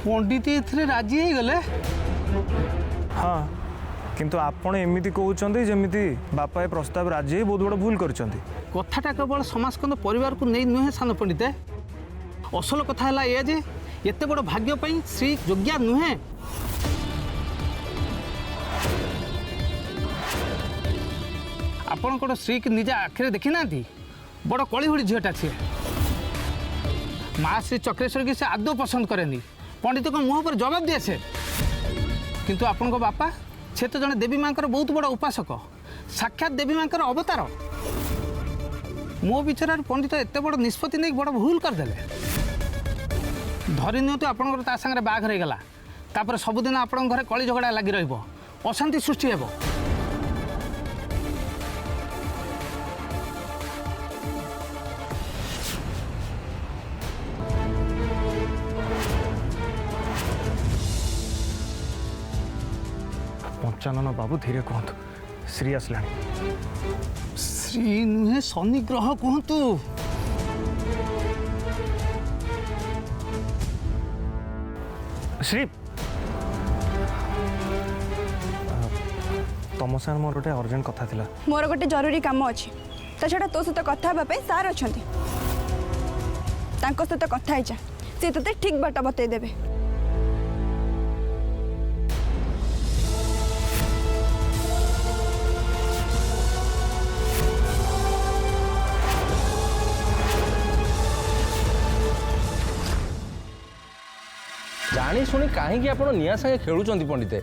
पंडित एथरे राजी हो गले। हाँ किंतु आपण एमिति कहउचंदी जेमिति बापा ए प्रस्ताव राजी होई बहुत बड़ भूल करचंदी। कथाटा केवल समाजकंद परिवार को नहीं नुहे सान पंडित। असल कथा है ये जे एते बड़ भाग्य पई श्री योग्या नुहे। आपण को श्री की निजे आखिरे देखी ना बड़ कलीहुड़ी झीटा सी माँ श्री चक्रेश्वर की से आदौ पसंद करेनी। पंडित को मुँह पर जवाब दिए से किंतु आपण को बापा से तो जड़े देवी माँ बहुत बड़ा उपासक साक्षात देवी माँ अवतार। मो विचार पंडित एत बड़ निष्पत्ति नहीं बड़ भूल करदे। धरी नियंतु आपंकर ता सागर बाघर हो गला तापर सबुदिन आपण घरे कली झगड़ा लगी रहिबो अशांति सृष्टि हेबो। पंचानन बाबू धीरे कहतु श्री आसला। श्री नुहे शनि ग्रह कहतु। श्री तुम साथ मोर गोटे अर्जेंट कथा थिला। मोर गोटे जरूरी काम अच्छी ता छड़ा तो सहित कथा हेबा सार अछंती तांको सहित कथा हेजा से तते ठीक बाट बतई देबे। जानी शुणी कहीं आप निआ सागे खेलुंट पंडित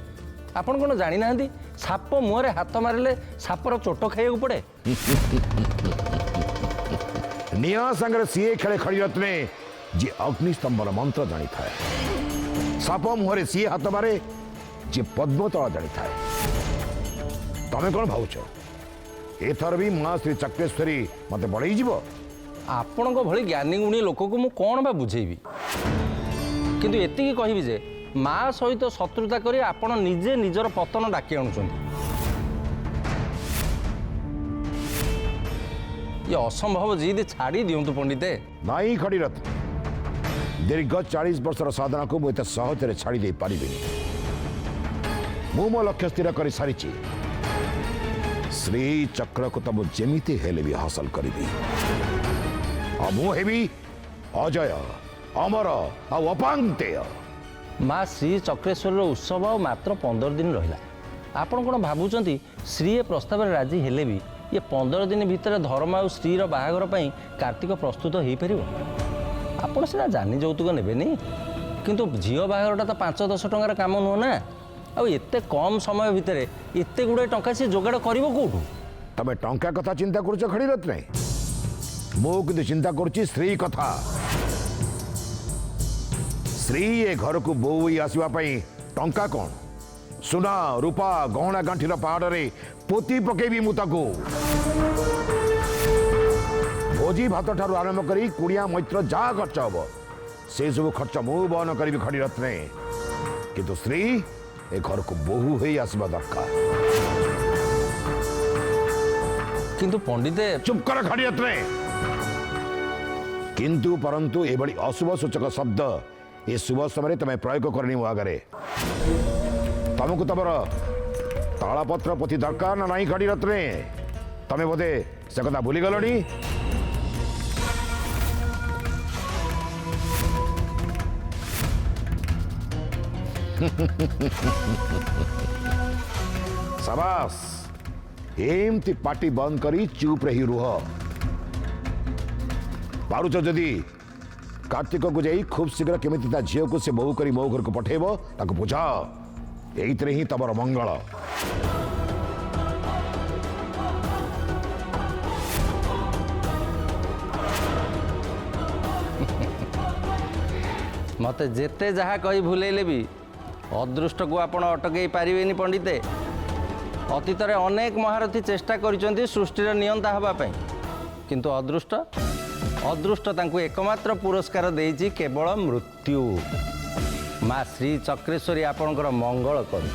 आपन कौन जानी ना साप मुहरे हाथ मारे सापर चोट खाइबा पड़े। निआ संगे सीए खेले खड़ीरत्ने जी अग्निस्तंभर मंत्र जानी थाए साप मुहरे सीए हाथ मारे जी पद्मतला जानी थाए। तमें कौन भावुच एथर भी माँ श्री चक्रेश्वरी मत बढ़ई जीव। आपण भली ज्ञानी गुणी लोक को मु कौन बा बुझेबी किंतु एतिकी कहबी जे माँ सहित शत्रुता करी आपण निजे निजर पतन डाकी आणुचंदी। ये असंभव जिद छाड़ी दियंतु पंडिते। नाई खड़ीरत्न दीर्घ 40 वर्षर साधना को मुझे सहजरे छाड़ी दे पारिबिनी। मु मो लक्ष्य स्थिर कर सारी श्री चक्र को तब जेमिति हेले भी हासिल करी मु हेबी अजय अमर अपांतेय। माँ श्री चक्रेश्वर उत्सव मात्र 15 दिन रहा। आपण कौन भावुंट श्री ए प्रस्ताव राजी हेले भी ये 15 दिन भितर धर्म आ श्रीर बाहागर कार्तिक प्रस्तुत हो पार। आपड़ सीना जानी যৌতুक नेबेनी किंतु झील बाहागरटा तो 5-10 टंकार काम नुह ना आते कम समय भितर एत गुड़े टंका सी जोगाड़ कर कौटू। तमें टंका कथा चिंता कर खड़ीरत्ने मु कि चिंता करुच्ची श्री कथा। श्री ए घर को बोई आसवाई टंका कौन सुना रूपा गहना गांठीर पहाड़े पोती पकेबी मुताको भोजी भात ठार आरंभ करी कुड़िया मैत्र जा खर्च हम से सब खर्च मु बहन करी खड़ीरत्ने किंतु श्री ए घर को बोहू हो आसवा दरकार। किंतु पंडिते चुप कर खड़ीरत्ने किंतु परंतु ए बड़ी अशुभ सूचक शब्द ये शुभ समय तुम्हें प्रयोग करनी मो आगे तुमको तुम तालपत्र पोथी दरकार ना नहीं खड़ीरत्ने तमें बोधे से कथा भूली गलनी। शाबाश एमती पार्टी बंद करी चुप रही रुह। पारुच जदि कार्तिक को जाई खूब शीघ्र केमिति ता झील को से बहु करी मो घर को पठेबो ताको बुझा एइतरे ही तबर मंगल। मते जेते जहा कही भूलेले भी अदृष्ट को आपण अटकई पारिबेनी पंडिते। अतीत रे अनेक महारथी चेष्टा करिसंती सृष्टिर नियंता हबा पई किंतु अदृष्ट तांको एकमात्र पुरस्कार देइछि केवल मृत्यु। माँ श्री चक्रेश्वरी आपणकर मंगल करू।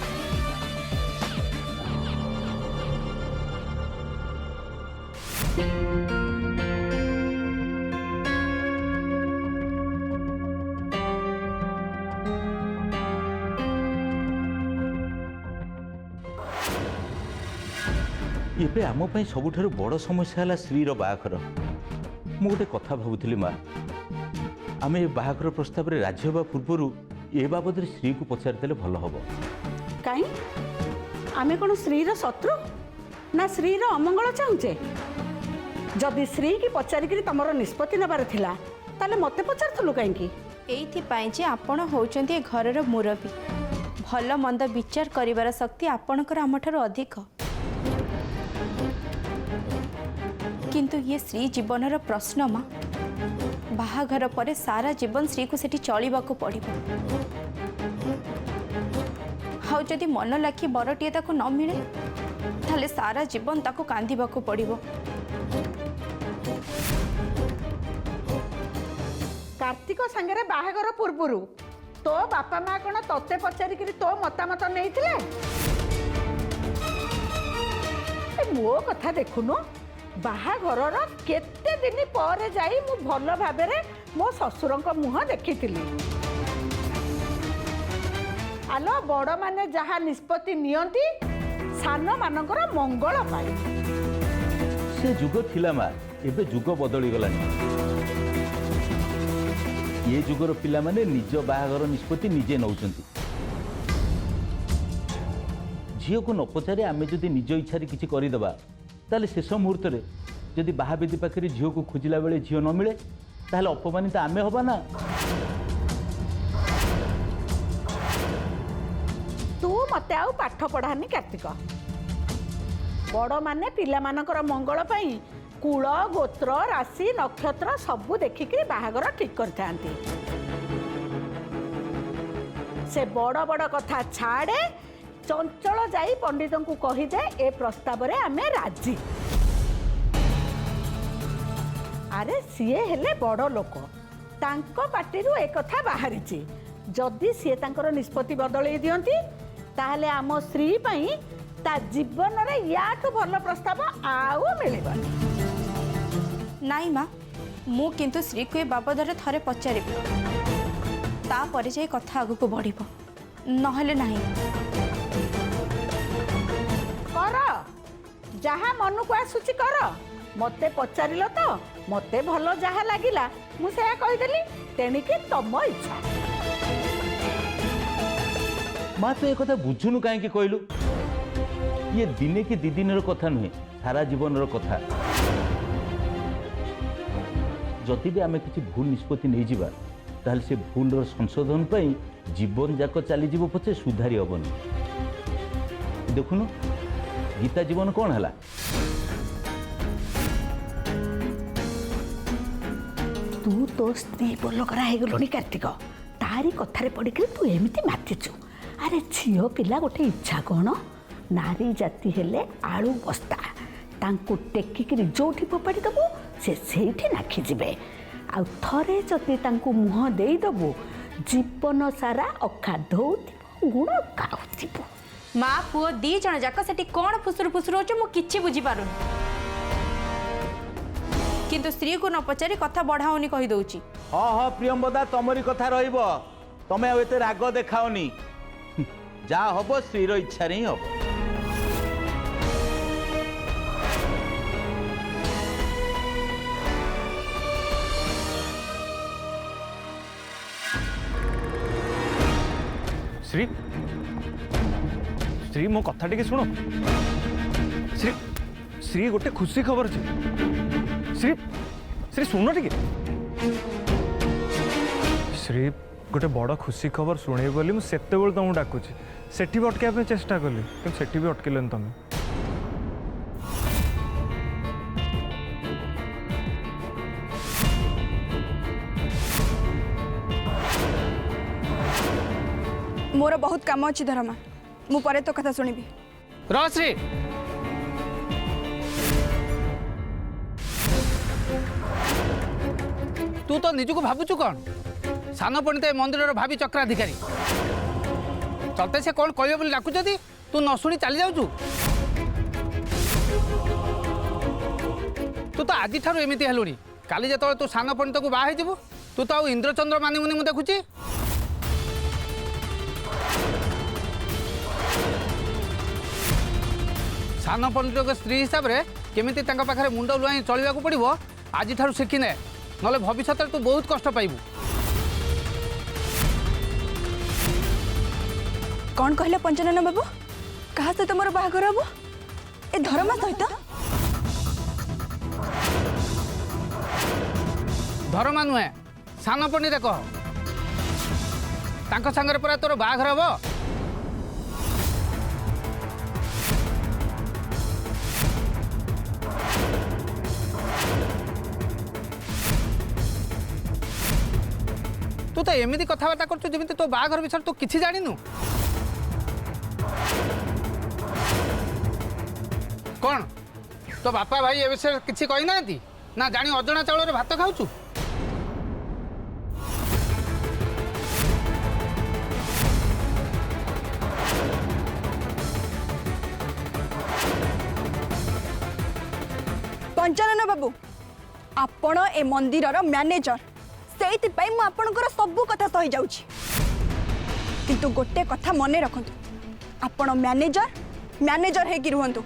ଏବେ ଆମ ପାଇଁ ସବୁଠାରୁ ବଡ଼ ସମସ୍ୟା ହେଲା ଶ୍ରୀର ବାହାଘର। ମୁଁ ଗୋଟେ କଥା ଭାବୁଥିଲି ମା, ଆମେ ଏ ବାହାଘର ପ୍ରସ୍ତାବରେ ରାଜି ହେବା ପୂର୍ବରୁ ଏ ବାବଦରେ ଶ୍ରୀକୁ ପଚାରିଦେଲେ ଭଲ ହେବ। କାହିଁ ଆମେ କ'ଣ ଶ୍ରୀର ଶତ୍ରୁ ନା ଶ୍ରୀର ଅମଙ୍ଗଳ ଚାହୁଁଛେ? ଯଦି ଶ୍ରୀ କି ପଚାରିକିରି ତମର ନିଷ୍ପତ୍ତି ନେବାର ଥିଲା ତାହେଲେ ମୋତେ ପଚାରୁଥିଲୁ କାହିଁକି? ଏଇଥିପାଇଁ ଯେ ଆପଣ ହେଉଛନ୍ତି ଏ ଘରର ମୁରବୀ। ଭଲ ମନ୍ଦ ବିଚାର କରିବାର ଶକ୍ତି ଆପଣଙ୍କର ଆମଠାରୁ ଅଧିକ। କିନ୍ତୁ ଇଏ ଶ୍ରୀ ଜୀବନର ପ୍ରଶ୍ନ ମା। ବାହାଘର ପରେ ସାରା ଜୀବନ ଶ୍ରୀକୁ ସେଠି ଚଳିବାକୁ ପଡ଼ିବ। ଆଉ ଯଦି ମନ ଲାଖି ବରଟିଏ ତାକୁ ନ ମିଳେ ତାହେଲେ ସାରା ଜୀବନ ତାକୁ କାନ୍ଦିବାକୁ ପଡ଼ିବ। କାର୍ତ୍ତିକ ସାଙ୍ଗରେ ବାହାଘର ପୂର୍ବରୁ ତୋ ବାପା ମା କ'ଣ ତତେ ପଚାରିକିରି ତୋ ମତାମତ ନେଇଥିଲେ? ମୋ କଥା ଦେଖୁନୁ, ବାହାଘରର କେତେ ଦିନ ପରେ ଯାଇ ମୁଁ ଭଲ ଭାବରେ ମୋ ଶ୍ୱଶୁରଙ୍କ ମୁହଁ ଦେଖିଥିଲି। ଆଲୋ, ବଡ଼ମାନେ ଯାହା ନିଷ୍ପତ୍ତି ନିଅନ୍ତି ସାନମାନଙ୍କର ମଙ୍ଗଳ ପାଇଁ। ସେ ଯୁଗ ଥିଲା ମା, ଏବେ ଯୁଗ ବଦଳିଗଲାଣି। ଏ ଯୁଗର ପିଲାମାନେ ନିଜ ବାହାଘର ନିଷ୍ପତ୍ତି ନିଜେ ନେଉଛନ୍ତି। ଝିଅକୁ ନ ପଚାରି ଆମେ ଯଦି ନିଜ ଇଚ୍ଛାରେ କିଛି କରିଦେବା ତାହେଲେ ଶେଷ ମୁହୂର୍ତ୍ତରେ ଯଦି ବାହାବେଦୀ ପାଖରେ ଝିଅକୁ ଖୋଜିଲା ବେଳେ ଝିଅ ନ ମିଳେ ତାହେଲେ ଅପମାନିତ ଆମେ ହେବା ନା। ତୁ ମତେ ଆଉ ପାଠ ପଢ଼ାନି କାର୍ତ୍ତିକ। ବଡ଼ମାନେ ପିଲାମାନଙ୍କର ମଙ୍ଗଳ ପାଇଁ କୂଳ ଗୋତ୍ର ରାଶି ନକ୍ଷତ୍ର ସବୁ ଦେଖିକି ବାହାଘର ଠିକ୍ କରିଥାନ୍ତି। ସେ ବଡ଼ ବଡ଼ କଥା ଛାଡ଼େ, ଚଞ୍ଚଳ ଯାଇ ପଣ୍ଡିତଙ୍କୁ କହିଦେ ଏ ପ୍ରସ୍ତାବରେ ଆମେ ରାଜି। ଆରେ ସିଏ ହେଲେ ବଡ଼ ଲୋକ, ତାଙ୍କ ପାଟିରୁ ଏ କଥା ବାହାରିଛି। ଯଦି ସିଏ ତାଙ୍କର ନିଷ୍ପତ୍ତି ବଦଳେଇ ଦିଅନ୍ତି ତାହେଲେ ଆମ ସ୍ତ୍ରୀ ପାଇଁ ତା ଜୀବନରେ ୟାଠୁ ଭଲ ପ୍ରସ୍ତାବ ଆଉ ମିଳିବନି। ନାଇଁ ମା, ମୁଁ କିନ୍ତୁ ଶ୍ରୀକୁ ଏ ବାବଦରେ ଥରେ ପଚାରିବି, ତାପରେ ଯାଇ କଥା ଆଗକୁ ବଢ଼ିବ, ନହେଲେ ନାହିଁ। କର, ଯାହା ମନକୁ ଆସୁଛି କର। ମତେ ପଚାରିଲ ତ, ମତେ ଭଲ ଯାହା ଲାଗିଲା ମୁଁ ସେୟା କହିଦେଲି। ତେଣିକି ତମ ଇଚ୍ଛା। ମା, ତୁ ଏ କଥା ବୁଝୁନୁ କାହିଁକି କହିଲୁ? ଇଏ ଦିନେ କି ଦି ଦିନର କଥା ନୁହେଁ, ସାରା ଜୀବନର କଥା। ଯଦି ବି ଆମେ କିଛି ଭୁଲ ନିଷ୍ପତ୍ତି ନେଇଯିବା ତାହେଲେ ସେ ଭୁଲର ସଂଶୋଧନ ପାଇଁ ଜୀବନ ଯାକ ଚାଲିଯିବ ପଛେ ସୁଧାରି ହେବନି। ଦେଖୁନୁ ଗୀତା ଜୀବନ କ'ଣ ହେଲା? ତୁ ତୋ ସ୍ତ୍ରୀ ବୋଲକରା ହେଇଗଲୁଣି କାର୍ତ୍ତିକ। ତାରି କଥାରେ ପଡ଼ିକିରି ତୁ ଏମିତି ମାତିଛୁ। ଆରେ ଝିଅ ପିଲା ଗୋଟେ ଇଚ୍ଛା କ'ଣ? ନାରୀ ଜାତି ହେଲେ ଆଳୁ ବସ୍ତା, ତାଙ୍କୁ ଟେକିକିରି ଯୋଉଠି ଫୋପାଡ଼ି ଦେବୁ ସେ ସେଇଠି ନାଖିଯିବେ। ଆଉ ଥରେ ଯଦି ତାଙ୍କୁ ମୁହଁ ଦେଇଦେବୁ ଜୀବନ ସାରା ଅଖା ଧୋଉଥିବ, ଗୁଣ ଗାଉଥିବ। ମା ପୁଅ ଦି ଜଣ ଯାକ ସେଠି କ'ଣ ଫୁସୁରୁ ଫୁସୁରୁ ହଉଛ ମୁଁ କିଛି ବୁଝିପାରୁନି। କିନ୍ତୁ ସ୍ତ୍ରୀକୁ ନ ପଚାରି କଥା ବଢ଼ାଉନି କହିଦେଉଛି। ହଁ ହଁ ପ୍ରିୟମ୍ବଦା, ତମରି କଥା ରହିବ। ତମେ ଆଉ ଏତେ ରାଗ ଦେଖାଅନି। ଯାହା ହବ ସ୍ତ୍ରୀର ଇଚ୍ଛାରେ ହିଁ ହବ। ଶ୍ରୀ ଶ୍ରୀ ମୋ କଥା ଟିକେ ଶୁଣ। ଶ୍ରୀ ଶ୍ରୀ ଗୋଟେ ଖୁସି ଖବର ଅଛି। ଶ୍ରୀ ଶ୍ରୀ ଶୁଣ ଟିକେ। ଶ୍ରୀ ଗୋଟେ ବଡ଼ ଖୁସି ଖବର ଶୁଣେଇବି ବୋଲି ମୁଁ ସେତେବେଳେ ତମକୁ ଡାକୁଛି। ସେଠି ବି ଅଟକାଇବା ପାଇଁ ଚେଷ୍ଟା କଲି କିନ୍ତୁ ସେଠି ବି ଅଟକିଲେନି ତମେ। मोर बहुत काम अच्छी धर्मा, मु परे तो कथा शुणी। रश्री तू तो निजको भावुचु कौन? सान पंडित मंदिर भावी चक्राधिकारी तते से कौन कह डाकुदी तू न शुणी चली जाऊँ। तू तो आज ठार एमती हेलुणी, काली जो तू सान पंडित को बाहर जीवु तू तो आउ इंद्रचंद्र मानिमुनि मु देखुची। सान पंडित स्त्री हिसाब से केमी पाखे मुंड लुआई चलवा पड़ो आज शिखिने ना भविष्य तू बहुत कष्ट पाइबू। कौन कहले पंचानन बाबू कहा सहित मोर बाहाघर हम ए धर्मा सहित? धर्मा नुहे सान पंडित कह तांको सांगरे परा तोर बाहाघर हम। तू तो एमती कथबार्ता कर तो बाहाघर विषय तू किसी जानिनु कौन तो बापा भाई ए विषय किसी कही ना ना जानी अजଣା चाउल भात खाऊचु। पंचानन बाबू आपण ए मंदिरर मैनेजर से आपणकर सबू कथा सही जाऊँ किंतु गोटे कथा मन रखु आपण मैनेजर है कि रुहतु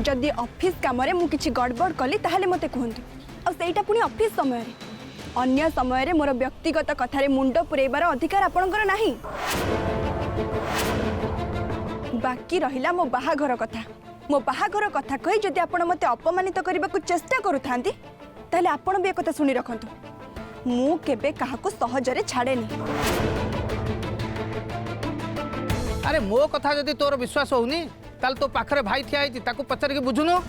जदि ऑफिस काम रे मु किछि गड़बड़ कली ताहले मते कहंतु आ सेटा पुनी ऑफिस समय रे अन्य समय रे मोर व्यक्तिगत कथा रे मुंड पुरेबार अधिकार आपणकर नाही। बाकी रहिला मो बाहाघर कथा कही जदि आपण मते अपमानित करबा को चेष्टा करूथांती ताहले आपण भी एक कथा सुनी रखंतु मु केबे काहाको सहजरे छाड़ेनी। अरे मो कथा जदि तोर विश्वास होनी ताल तो पाखरे भाई ठिया है ताकू पचार के बुझुनु।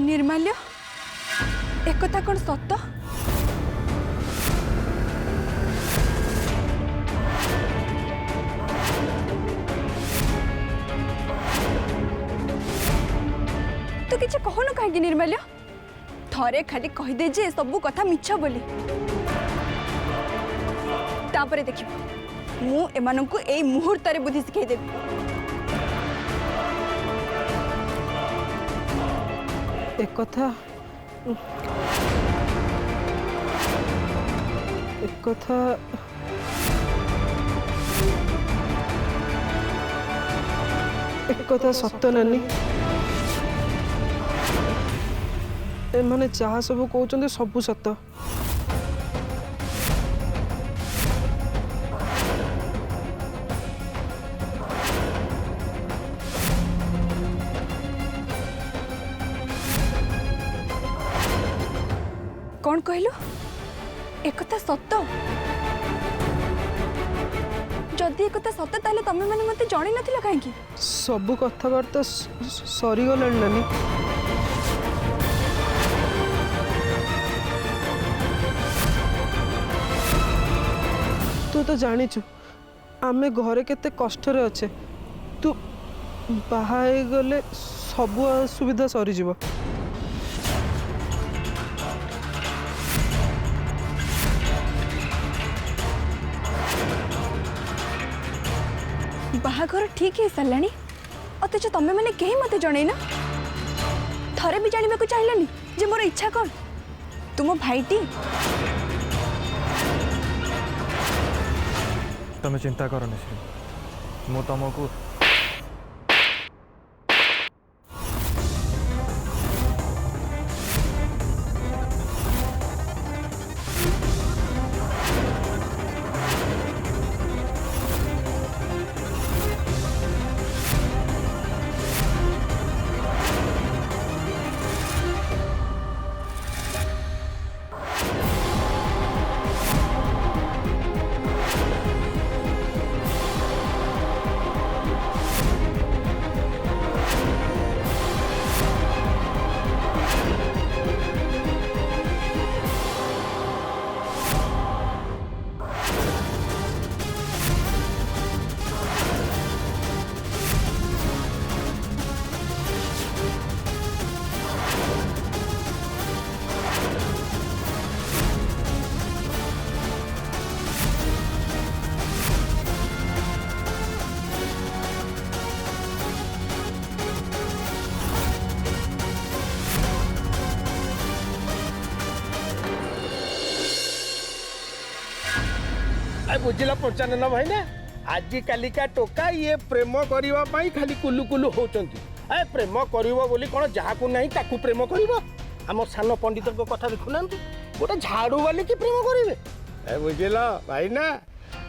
निर्माल्य एक कथा कौन सत्य? तो किसी कहन कहीं निर्माल्य थरे खाली कहीदे जे सबू कथा मिछ बोली तापरे देखिब मु एमानंकु एई मुहूर्त रे बुद्धि सिखाई देबी। एक कथा सत्य नानी एमाने जहाँ सब कहते सबू सत्य। कौन कहलु एक सत्य? जदि एक सत्य ताले तमे माने मते जानि नथिला काहेकि? सबू कथबार्ता सरी गलानी नानी। तू तो जानिचु आमे घरे केते कष्ट रे अच्छे तू बाहा गले सबू असुविधा सरी जीव। बाहाघर ठीक है साराणी अथच तमें मैंने कहीं मत जन थरे भी जानवा को चाहिए जे मोर इच्छा कौन तुम भाईटी। तुम चिंता करनी श्री मु तुमको बुझिला पंचानन भाई ना आज कालिका टोका ये प्रेम करबा पई खाली कुलु कुलु होचंती ए प्रेम करिवो बोली कोन जाहाकू नाही ताकू प्रेम करिवो हम सान पंडित को कथा देखुनांती गोटे झाड़ू वाली की प्रेम करिवे ए बुझिला भाई ना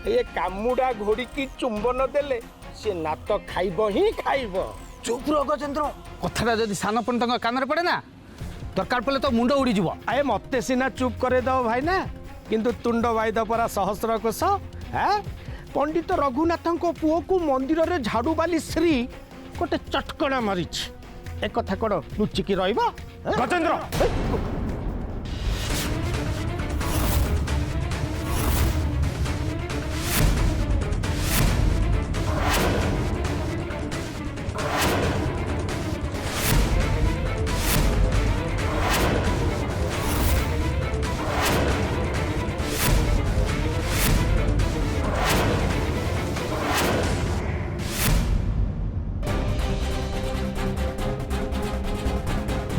ये कामुडा घोड़ी की चुंबन देले से नात खाइबो ही खाइबो चुप रह गजेंद्र कथाटा जदि सान पंडित कान पड़े ना दरकार पड़े तो मुंड उड़ी जीव आए मते सिना चुप करे दो भाई ना किंतु तुंड वाइद परा सहस्र कोश है पंडित रघुनाथ पुओ को मंदिर रे झाड़ू वाली श्री गोटे चटकणा मारी एक कथा कौन लुचिकी रहा गजेंद्र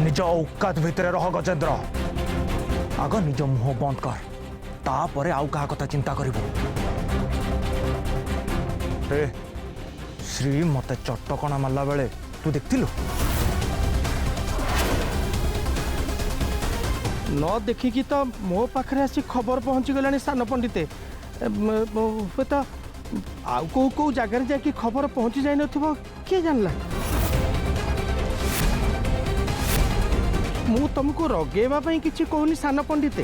निज औकात भितर रह गजेंद्र आग निज मुह बंद कर तापर आउ कहा कथा चिंता करिबो ए श्री मते चटकणा मारला बेले तू देखथिलु न देखिकी तो मो पाखरे आसी खबर पहुंची गलानी सान पंडिते तो आउ को को जगह जाके खबर पहुंची जाई नथिबो के जानला मु तुमको रगेवा किसी कहूनी सान पंडिते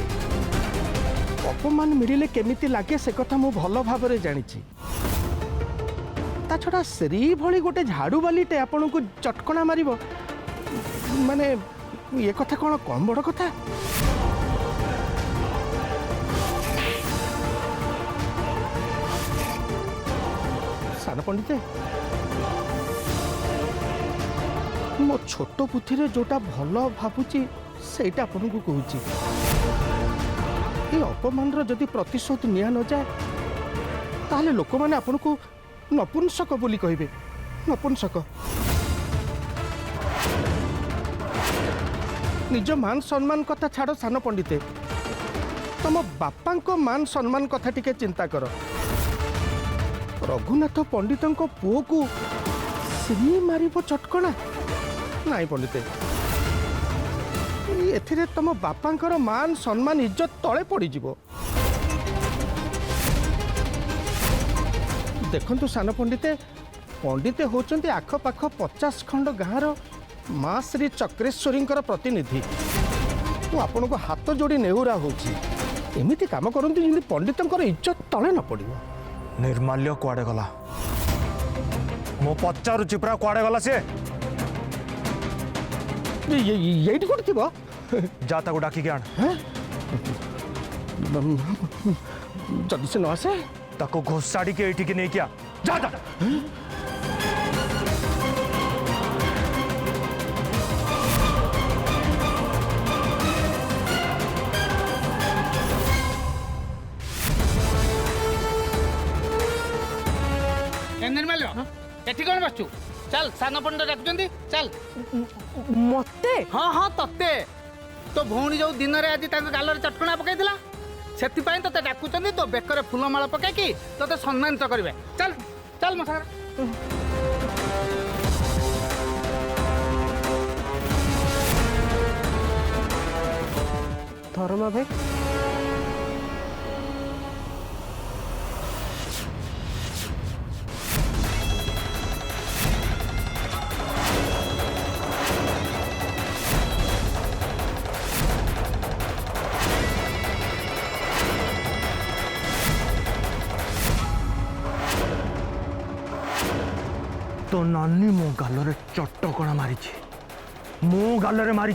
अपमान मिले केमिति लागे से कथा मु भल भाव जानी ता छड़ा श्री भली गोटे झाड़ू बालीटे आपन को चटकणा मारिबो माने ये कथा कौन कम बड़ कथा सान पंडिते मो छोट बुद्धि जोटा भल भावुची सेटा आपन को कहूची ये अपमान जदि प्रतिशोध निया न जाए ताले लोक माने आपन को नपुंसक बोली कहिबे नपुंसक निज मान सम्मान कथा छाड़ सान पंडिते तम बापा को मान सम्मान कथा टिके चिंता कर रघुनाथ पंडित पुओ को श्री मारिबो चटकणा नाई पंडिते एथिरे तम बापांकर मान सम्मान इज्जत तले पड़ी जीवो देखंतु सान पंडिते पंडिते होचंती आख पाख 50 खंड गाँर माँ श्री चक्रेश्वरी प्रतिनिधि मु आपन को हाथ जोड़ी नेहुरा होची एमिति काम करंती जिंदि पंडितंकर इज्जत तले न पड़िबो निर्माल्य कुआडे गला मो पचारु चिपरा कुआडे गला से ये कोड थिबो जा ताको डाकी के आण जल्दी से न आसे ताको घोषाड़ी के एठी के नहीं किया जा जा निर्माल्य एठी कौन बसचु चल सान पंडित डाकुचंदी चल मते हाँ हाँ तत्ते तो भौणी जो दिन में आज गाल चटकणा पकई से ते डाकुचंदी तो बेकर फूलमाला पकईकी तो सम्मानित करेंगे चल चल मो सागर धर्मा भाई तो नानी मो गालरे चटकणा मारी मो गालरे मारी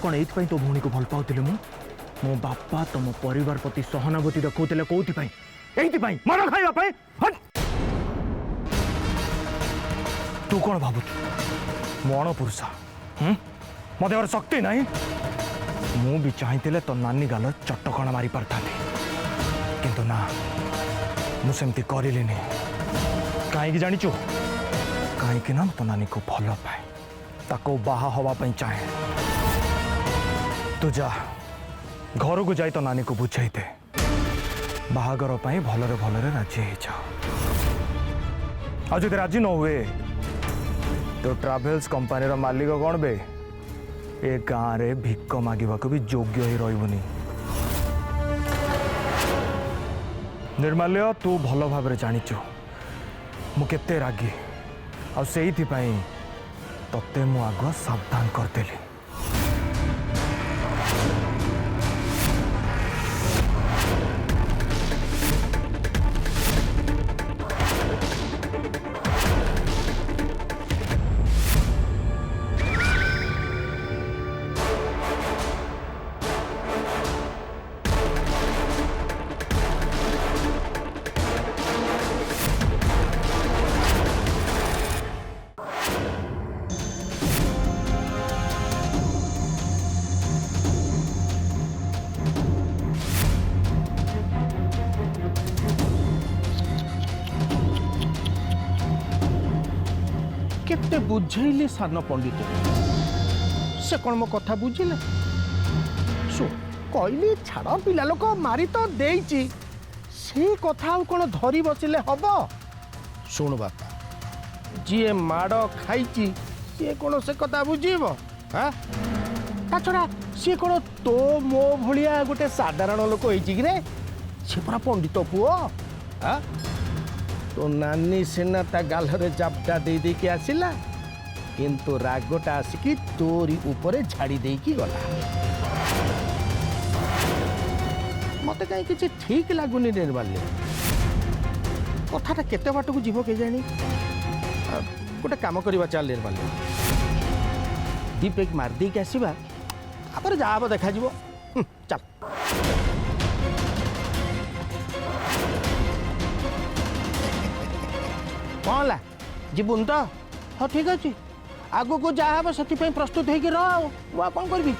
कौन ये तो भौणी को भल पाते मो बापा तुम परिवार प्रति सहानुभूति देखते कौन ये मन खाइबा तू कौन भावु मो पुरुष मो देवर शक्ति नहीं मु भी चाहिए तो नानी गाल चटकणा मारी पार किंतु ना मुझे करिली कहीं जाचु कहीं ना तो नानी को भल पाए ताको बाहा हवाई चाहे तू जा घर को जाई तो नानी को बुझाई दे बाहागर पाई भलरे भलरे राजी हो जाओ आ जदि राजी न हुए तो ट्राभेल्स कंपनी मालिक कौन बे ए गाँव रे भिक मागिबाक भी योग्य ही रही। निर्माल्य तू भल भाव जाचु मु केते रागी आ सेइथिपाई तते मु आगुआ सावधान करदेली। केते बुझेइले सान पंडित से कौन मो कथा बुझिले कहली छाड़ पिला लोक मारी तो देइची से कथा कौन धरी बसिले हब। शुण बापा जी माड़ खाई सी कौन से कथा बुझीब हाँ छड़ा सी कौन तो मो भलिया गोटे साधारण लोक होइची कि रे से पूरा पंडित पुओ हाँ तो नानी सेना ता गालरे जापटा दे दे के आसिला किंतु रागटा आसिकी तोरी ऊपर झाड़ी दे की गला। मते कहीं किसी ठीक लागुनी निर्माल्य कथाटा केते बाटकू जीव के जानी गोटे काम करवा चल निर्माल्य दीप एक मार दे के आसीबा तापर जा हब देखा जीवो चल। कौन ला जीवन तो हाँ ठीक अच्छे आगू को जहाँ हम से प्रस्तुत होकर रह कौन करी।